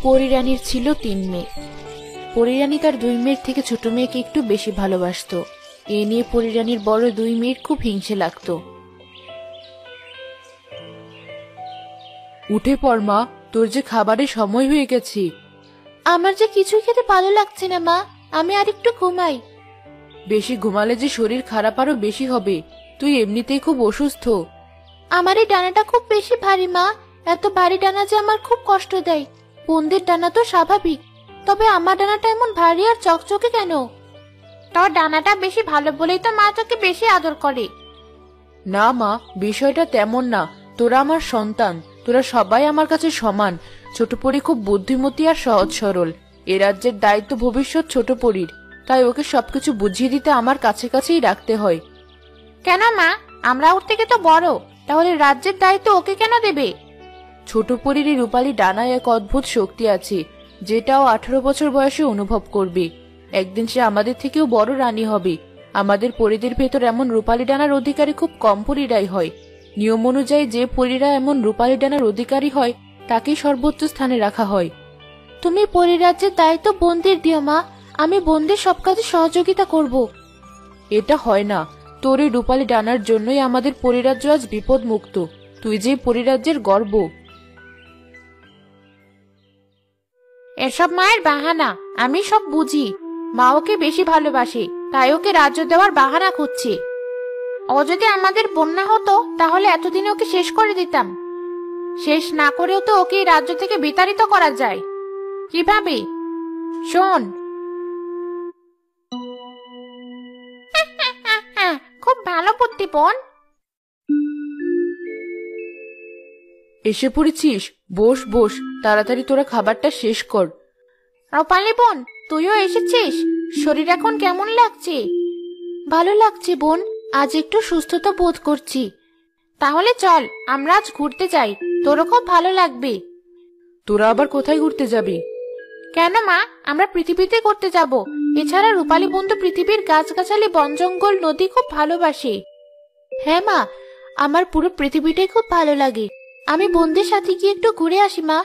পরিরানীর ছিল 3 মেয়ে। পরিরানী তার 2 মেয়ের থেকে ছোট মেয়েকে একটু বেশি ভালোবাসতো। এ নিয়ে পরিরানীর বড় 2 মেয়ের খুব হিংসে লাগতো। উঠে পড় মা, তোর যে খাবারের সময় হয়ে গেছে। আমার যে কিছুই খেতে ভালো লাগছে না মা, আমি আর একটু ঘুমাই। বেশি ঘুমালে যে শরীর খারাপ আরো বেশি হবে, তুই এমনিতেই খুব অসুস্থ। আমার এই ডানাটা খুব বেশি ভারী মা, এত ভারী ডানা যে আমার খুব কষ্ট দেয়। বোনদের ডানা তো স্বাভাবিক, তবে আমার ডানাটা এমন ভারী আর চকচকে কেন? তোর ডানাটা বেশি ভালো বলেই তো মা তোকে বেশি আদর করে। না মা, বিষয়টা তেমন না। তোরা আমার সন্তান, তোরা সবাই আমার কাছে সমান। ছোট পরি খুব বুদ্ধিমতী আর সহজ সরল। এ রাজ্যের দায়িত্ব ভবিষ্যৎ ছোট পরির, তাই ওকে সবকিছু বুঝিয়ে দিতে আমার কাছে কাছেই রাখতে হয়। কেন মা, আমরা ওর থেকে তো বড়, তাহলে রাজ্যের দায়িত্ব ওকে কেন দেবে? ছোট পরির রূপালী ডানায় এক অদ্ভুত শক্তি আছে, যেটাও 18 বছর বয়সে অনুভব করবে। একদিন সে আমাদের থেকেও বড় রানী হবে। আমাদের পরিদের ভেতর এমন রূপালী ডানার অধিকারী খুব কম পরিরাই হয়। নিয়ম অনুযায়ী যে পরিরা এমন রূপালী ডানার অধিকারী হয় তাকেই সর্বোচ্চ স্থানে রাখা হয়। তুমি পরিরাজ্যের দায়িত্ব বোনদের দিও মা, আমি বোনদের সব কাজে সহযোগিতা করব। এটা হয় না, তোর এই রূপালী ডানার জন্যই আমাদের পরিরাজ্য আজ বিপদ মুক্ত। তুই যে পরিরাজ্যের গর্ব। এসব মায়ের বাহানা, আমি সব বুঝি। মা ওকে বেশি ভালোবাসে, তাই ওকে রাজ্য দেওয়ার বাহানা খুঁজছে। ও যদি আমাদের বন্যা হতো তাহলে এতদিনে ওকে শেষ করে দিতাম। শেষ না করেও তো ওকে রাজ্য থেকে বিতাড়িত করা যায়। কিভাবে? শোন। খুব ভালো বুদ্ধি বোন। এসে পড়েছিস? বস বস, তাড়াতাড়ি তোরা খাবারটা শেষ কর। রূপালী বোন, তুইও এসেছিস? শরীর এখন কেমন লাগছে? ভালো লাগছে বোন, আজ একটু সুস্থতা বোধ করছি। তাহলে চল আমরা আজ ঘুরতে যাই, তোরও খুব ভালো লাগবে। তোরা আবার কোথায় ঘুরতে যাবি? কেন মা, আমরা পৃথিবীতে ঘুরতে যাব। এছাড়া রূপালী বোন তো পৃথিবীর গাছগাছালি, বন জঙ্গল, নদী খুব ভালোবাসে। হ্যাঁ মা, আমার পুরো পৃথিবীটাই খুব ভালো লাগে। আমি বোনদের সাথে গিয়ে একটু ঘুরে আসি মা।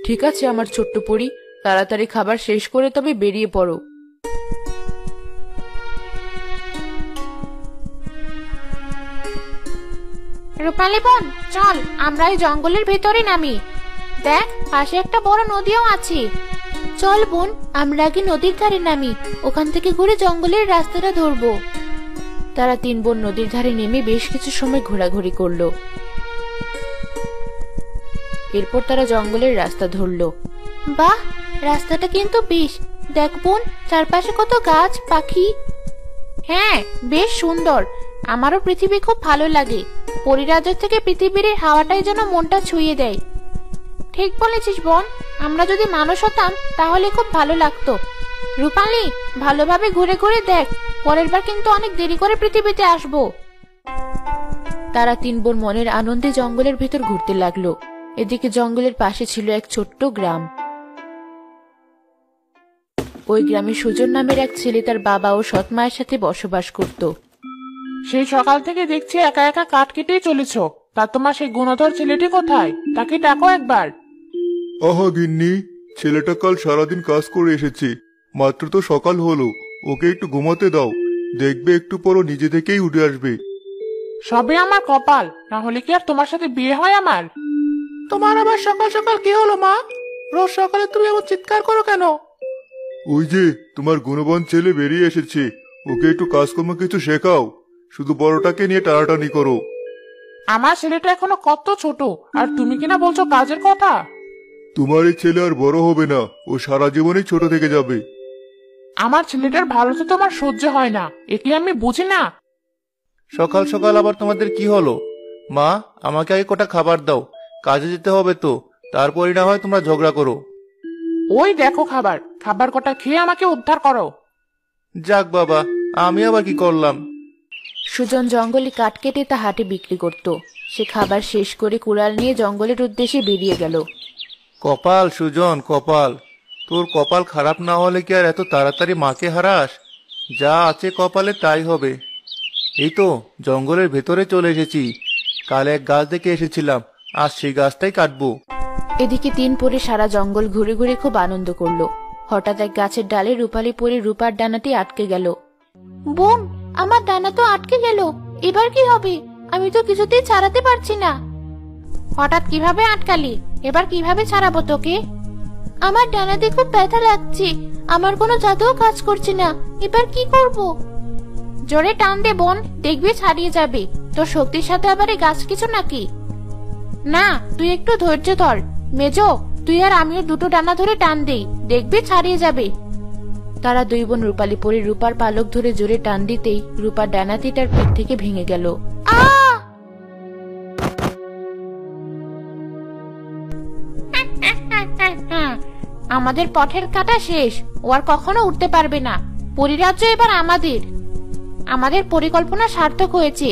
ঠিক আছে আমার ছোট্ট পরি, তাড়াতাড়ি খাবার শেষ করে তবে বেরিয়ে পড়ো। রূপালী বোন, চল আমরা এই জঙ্গলের ভেতরে নামি। দেখ, পাশে একটা বড় নদীও আছে। চল বোন, আমরা আগে নদীর ধারে নামি, ওখান থেকে ঘুরে জঙ্গলের রাস্তাটা ধরবো। তারা 3 বোন নদীর ধারে নেমে বেশ কিছু সময় ঘোরাঘুরি করলো। এরপর তারা জঙ্গলের রাস্তা ধরলো। বাহ, রাস্তাটা কিন্তু বেশ। দেখ বোন, চারপাশে কত গাছ পাখি। হ্যাঁ, বেশ সুন্দর। আমারও পৃথিবী খুব ভালো লাগে। পরিরাজ্য থেকে পৃথিবীর হাওয়াটাই যেন মনটা ছুঁয়ে দেয়। ঠিক বলেছিস বোন, আমরা যদি মানুষ হতাম তাহলে খুব ভালো লাগতো। রূপালী, ভালোভাবে ঘুরে ঘুরে দেখ, পরের বার কিন্তু অনেক দেরি করে পৃথিবীতে আসবো। তারা 3 বোন মনের আনন্দে জঙ্গলের ভেতর ঘুরতে লাগলো। এদিকে জঙ্গলের পাশে ছিল এক ছোট্ট গ্রাম। ওই গ্রামে সুজন নামের এক ছেলে তার বাবা ও সৎ মায়ের সাথে বসবাস করত। সেই সকাল থেকে দেখছি একা একা কাঠ কেটেই চলেছ। তা তোমার সেই গুণধর ছেলেটি কোথায়? তাকে ডাকো একবার। আহা গিন্নি, ছেলেটা কাল সারাদিন কাজ করে এসেছে, মাত্র তো সকাল হলো। ওকে একটু ঘুমাতে দাও, দেখবে একটু পরও নিজে থেকেই উঠে আসবে। সবে আমার কপাল, না হলে কি আর তোমার সাথে বিয়ে হয় আমার? তোমার আবার সকাল সকাল কি হলো মা? রোজ সকালে তুমি এমন চিৎকার করো কেন? ওই যে তোমার গুণবান ছেলে বেরিয়ে এসেছে, ওকে একটু কাজকর্ম কিছু শেখাও, শুধু বড়টাকে নিয়ে টানাটানি করো। আমার ছেলেটা এখনো কত ছোট, আর তুমি কিনা বলছো কাজের কথা? তোমার এই ছেলে আর বড় হবে না, ও সারা জীবনই ছোট থেকে যাবে। আমার ছেলেটার ভালো তো তোমার সহ্য হয় না, এটি আমি বুঝি না। সকাল সকাল আবার তোমাদের কি হলো? মা, আমাকে আগে কটা খাবার দাও, কাজে যেতে হবে তো, তারপরই না হয় তোমরা ঝগড়া করো। ওই দেখো খাবার, খাবার কটা খেয়ে আমাকে উদ্ধার করো। যাক বাবা, আমি আবার কি করলাম? সুজন জঙ্গলে কাঠ কেটে তা হাটে বিক্রি করত। সে খাবার শেষ করে কুড়াল নিয়ে জঙ্গলের উদ্দেশ্যে বেরিয়ে গেল। কপাল সুজন, কপাল, তোর কপাল খারাপ না হলে কি আর এত তাড়াতাড়ি মাকে হারাস? যা আছে কপালে তাই হবে। এই তো জঙ্গলের ভেতরে চলে এসেছি। কাল এক গাছ দেখে এসেছিলাম, আজ সেই গাছটাই কাটবো। এদিকে 3 পরে সারা জঙ্গল ঘুরে ঘুরে খুব আনন্দ করলো। হঠাৎ এক গাছের ডালে রূপালী পরী রূপার ডানাটি আটকে গেল। বোন, আমার ডানা তো আটকে গেল, এবার কি হবে? আমি তো কিছুতেই ছাড়াতে পারছি না। হঠাৎ কিভাবে আটকালি? এবার কিভাবে ছাড়াবো তোকে? আমার ডানাতে খুব ব্যথা লাগছে, আমার কোনো জাদুও কাজ করছে না, এবার কি করব? জোরে টান দে বোন, দেখবি ছাড়িয়ে যাবে। তোর শক্তির সাথে আবার এই গাছ কিছু নাকি? না, তুই একটু ধৈর্য ধর। মেজো, তুই আর আমিও দুটো ডানা ধরে টান দেই, দেখবি ছাড়িয়ে যাবে। তারা 2 বোন রূপালী পরী রূপার পালক ধরে জোরে টান দিতেই রূপার ডানাটি তার পেট থেকে ভেঙে গেল। আমাদের পথের কাটা শেষ, ও আর কখনো উঠতে পারবে না। পরিরাজ্য এবার আমাদের। আমাদের পরিকল্পনা সার্থক হয়েছে।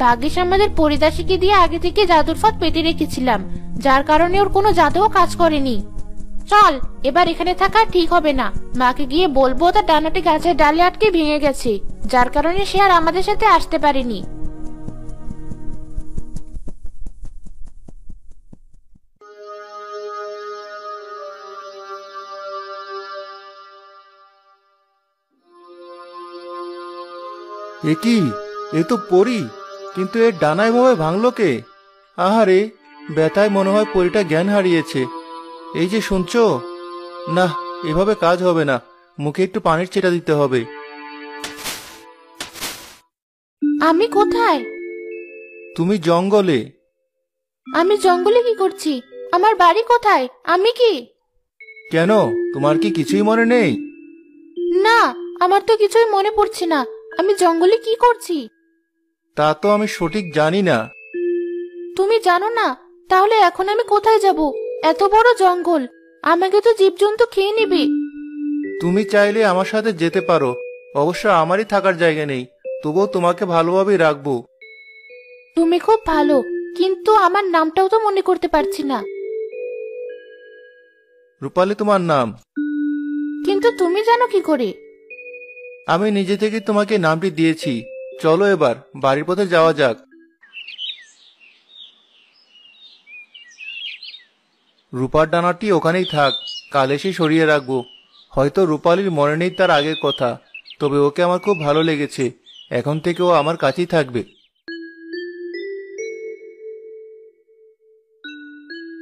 ভাগ্যিস আমাদের পরিদাসীকে দিয়ে আগে থেকে জাদুর ফাঁদ পেতে রেখেছিলাম, যার কারণে ওর কোনো জাদুও কাজ করেনি। চল, এবার এখানে থাকা ঠিক হবে না। মাকে গিয়ে বলবো তার ডানাটি গাছের ডালে আটকে ভেঙে গেছে, যার কারণে সে আর আমাদের সাথে আসতে পারেনি। এ কি? এ তো পরী, কিন্তু এর ডানা এভাবে ভাঙলো কে? আহারে, ব্যথায় মনে হয় পরীটা জ্ঞান হারিয়েছে। এই যে শুনছো, না, এভাবে কাজ হবে না, মুখে একটু পানির ছিটা দিতে হবে। আমি কোথায়? তুমি জঙ্গলে। আমি জঙ্গলে কি করছি? আমার বাড়ি কোথায়? আমি কি? কেন, তোমার কি কিছুই মনে নেই? না, আমার তো কিছুই মনে পড়ছে না। আমি জঙ্গলে কি করছি? তা তো আমি সঠিক জানি না। তুমি জানো না? তাহলে এখন আমি কোথায় যাব? এত বড় জঙ্গল, আমাকে তো জীবজন্তু খেয়ে নেবে। তুমি চাইলে আমার সাথে যেতে পারো, অবশ্য আমারই থাকার জায়গা নেই, তবুও তোমাকে ভালোভাবেই রাখবো। তুমি খুব ভালো, কিন্তু আমার নামটাও তো মনে করতে পারছি না। রূপালী তোমার নাম। কিন্তু তুমি জানো কি করে? আমি নিজে থেকে তোমাকে নামটি দিয়েছি। চলো এবার বাড়ির পথে যাওয়া যাক। রূপার ডানাটি ওখানেই থাক, কাল এসে সরিয়ে রাখবো। হয়তো রূপালীর মনে নেই তার আগের কথা, তবে ওকে আমার খুব ভালো লেগেছে। এখন থেকে ও আমার কাছেই থাকবে।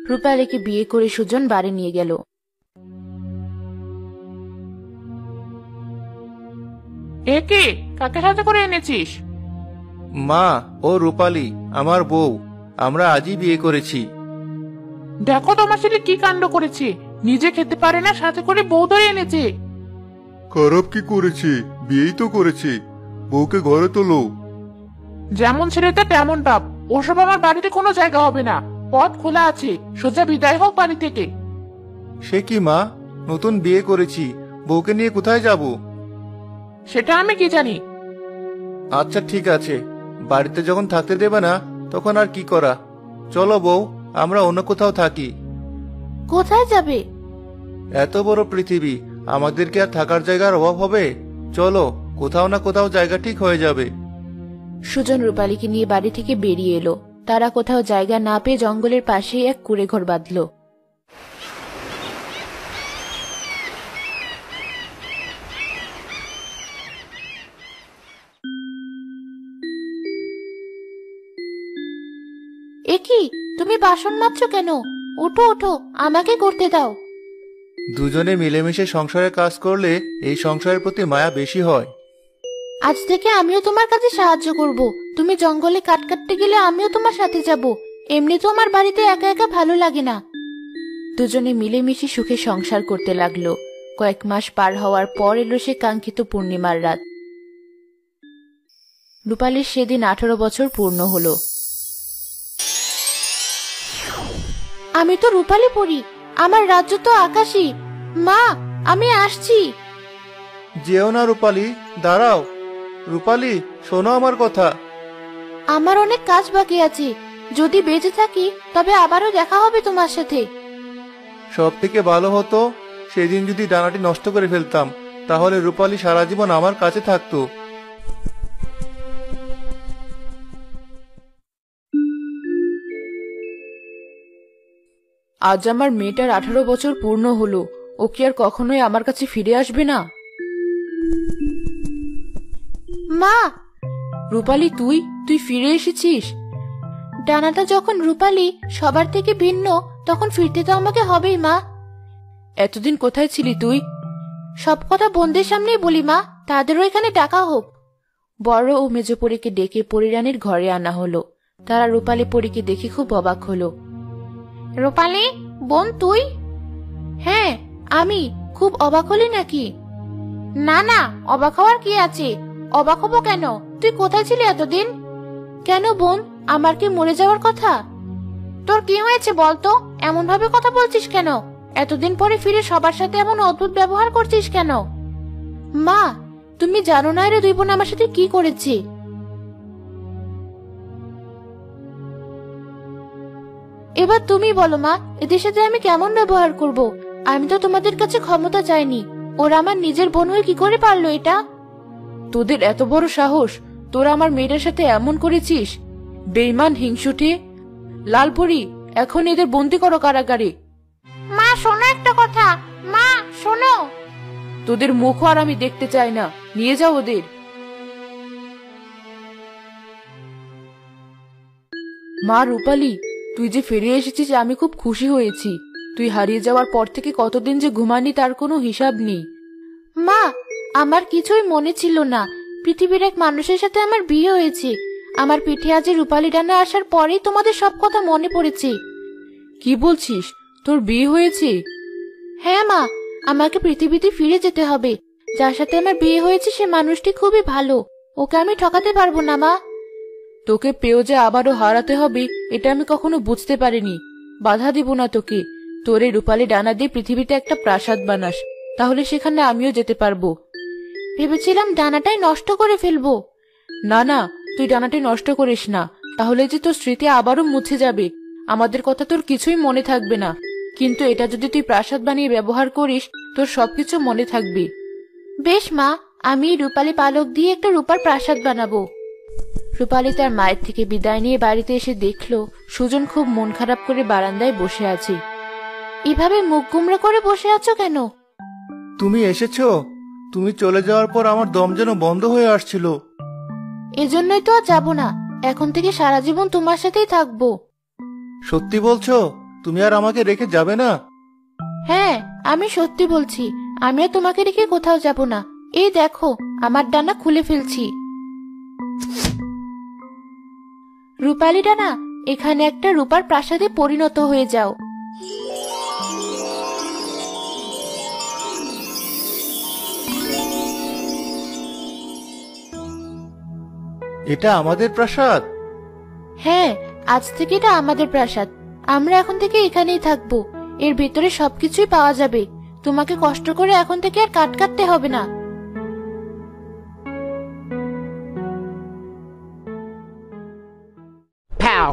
রূপালীকে বিয়ে করে সুজন বাড়ি নিয়ে গেল। এ কি? কাকে সাথে করে এনেছিস? মা, ও রূপালী আমার বউ, আমরা আজই বিয়ে করেছি। দেখো তোমার ছেলে কি কাণ্ড করেছে, নিজে খেতে পারে না, সাথে করে বউ ধরে এনেছে। খারাপ কি করেছি? বিয়েই তো করেছি। বউকে ঘরে তোলো। যেমন ছেলেটা তেমন বাপ, ওসব আমার বাড়িতে কোনো জায়গা হবে না। পথ খোলা আছে, সোজা বিদায় হোক বাড়ি থেকে। সে কি মা, নতুন বিয়ে করেছি, বউকে নিয়ে কোথায় যাব? সেটা আমি কি জানি। আচ্ছা ঠিক আছে, বাড়িতে যখন থাকতে দেবে না তখন আর কি করা। চলো বউ, আমরা অন্য কোথাও থাকি। কোথায় যাবে? এত বড় পৃথিবী, আমাদের কি আর থাকার জায়গার অভাব হবে? চলো, কোথাও না কোথাও জায়গা ঠিক হয়ে যাবে। সুজন রূপালীকে নিয়ে বাড়ি থেকে বেরিয়ে এলো। তারা কোথাও জায়গা না পেয়ে জঙ্গলের পাশেই এক কুঁড়েঘর বাঁধল। এ কি, তুমি বাসন মাজছো কেন? ওঠো ওঠো, আমাকে করতে দাও। দুজনে মিলেমিশে সংসারে কাজ করলে এই সংসারের প্রতি মায়া বেশি হয়। আজ থেকে আমিও তোমার কাছে সাহায্য করব। তুমি জঙ্গলে কাঠ কাটতে গেলে আমিও তোমার সাথে যাব। এমনি তো আমার বাড়িতে একা একা ভালো লাগে না। দুজনে মিলেমিশে সুখে সংসার করতে লাগলো। কয়েক মাস পার হওয়ার পর এলো সে কাঙ্ক্ষিত পূর্ণিমার রাত। রূপালীর সেদিন 18 বছর পূর্ণ হলো। আমি তো রূপালী পরী, আমার রাজ্য তো আকাশী। মা, আমি আসছি। যেও না রূপালী, দাঁড়াও। রূপালী, শোনো আমার কথা। আমার অনেক কাজ বাকি আছে। যদি বেঁচে থাকি তবে আবারও দেখা হবে তোমার সাথে। সব থেকে ভালো হতো সেদিন যদি ডানাটি নষ্ট করে ফেলতাম, তাহলে রূপালী সারা জীবন আমার কাছে থাকতো। আজ আমার মেয়েটার 18 বছর পূর্ণ হলো। ও কি আর কখনোই আমার কাছে ফিরে আসবে না? মা! রূপালী, তুই ফিরে এসেছিস? ডানাটা যখন রূপালী সবার থেকে ভিন্ন, তখন ফিরতে তো আমাকে হবেই মা। এতদিন কোথায় ছিলি তুই? সব কথা বোনদের সামনেই বলি মা, তাদেরও এখানে ডাকা হোক। বড় ও মেজ পরীকে ডেকে পরিরানীর ঘরে আনা হলো। তারা রূপালী পরীকে দেখে খুব অবাক হলো। রূপালী, বোন তুই? হ্যাঁ আমি। খুব অবাক হলি নাকি? না না, অবাক হওয়ার কি আছে? অবাক হবো কেন? তুই কোথায় ছিলি এতদিন? কেন বোন, আমার কি মরে যাওয়ার কথা? তোর কি হয়েছে বলতো? এমন ভাবে কথা বলছিস কেন? এতদিন পরে ফিরে সবার সাথে এমন অদ্ভুত ব্যবহার করছিস কেন? মা, তুমি জানো না এরা দুই বোন আমার সাথে কি করেছে। এবার তুমি বলো মা, এদের সাথে আমি কেমন ব্যবহার করব? আমি তো তোমাদের কাছে ক্ষমতা চাইনি। ওরা আমার নিজের বোন হয়ে কি করে পারলো এটা? তোদের এত বড় সাহস, তোরা আমার মেয়েটার সাথে এমন করেছিস? বেঈমান, হিংসুটে! লালপরি, এখন এদের বন্দি করো কারাগারে। মা শোনো একটা কথা, মা শোনো। তোদের মুখও আর আমি দেখতে চাই না, নিয়ে যাও ওদের। মা রূপালী, তুই যে ফিরে এসেছিস আমি খুব খুশি হয়েছি। তুই হারিয়ে যাওয়ার পর থেকে কতদিন যে ঘুমানি তার কোনো হিসাব নেই। মা, আমার কিছুই মনে ছিল না। পৃথিবীর এক মানুষের সাথে আমার বিয়ে হয়েছে। আমার পিঠে আজ রূপালী ডানা আসার পরেই তোমাদের সব কথা মনে পড়েছে। কি বলছিস? তোর বিয়ে হয়েছে? হ্যাঁ মা, আমাকে পৃথিবীতে ফিরে যেতে হবে। যার সাথে আমার বিয়ে হয়েছে সে মানুষটি খুবই ভালো। ওকে আমি ঠকাতে পারবো না মা। তোকে পেয়েও যে আবারও হারাতে হবে এটা আমি কখনো বুঝতে পারিনি। বাধা দিব না তোকে। তোর এই রূপালী ডানা দিয়ে পৃথিবীতে একটা প্রাসাদ বানাস, তাহলে সেখানে আমিও যেতে পারবো। ভেবেছিলাম ডানাটাই নষ্ট করে ফেলবো। না না, তুই ডানাটি নষ্ট করিস না, তাহলে যে তোর স্মৃতি আবারও মুছে যাবে। আমাদের কথা তোর কিছুই মনে থাকবে না, কিন্তু এটা যদি তুই প্রাসাদ বানিয়ে ব্যবহার করিস তোর সবকিছু মনে থাকবে। বেশ মা, আমি রূপালী পালক দিয়ে একটা রূপার প্রাসাদ বানাবো। রূপালী তার মায়ের থেকে বিদায় নিয়ে বাড়িতে এসে দেখলো সুজন খুব মন খারাপ করে বারান্দায় বসে আছে। এভাবে মুখ গুমরা করে বসে আছো কেন? তুমি এসেছো? তুমি চলে যাওয়ার পর আমার দম যেন বন্ধ হয়ে আসছিল। এজন্যই তো আর যাবো না। এখন থেকে সারা জীবন তোমার সাথেই থাকবো। সত্যি বলছো? তুমি আর আমাকে রেখে যাবে না? হ্যাঁ, আমি সত্যি বলছি। আমি আর তোমাকে রেখে কোথাও যাব না। এই দেখো, আমার ডানা খুলে ফেলছি। রূপালী ডানা, এখানে একটা রূপার প্রাসাদে পরিণত হয়ে যাও। এটা আমাদের প্রাসাদ? হ্যাঁ, আজ থেকে এটা আমাদের প্রাসাদ। আমরা এখন থেকে এখানেই থাকবো। এর ভেতরে সবকিছুই পাওয়া যাবে। তোমাকে কষ্ট করে এখন থেকে আর কাট কাটতে হবে না। Pow!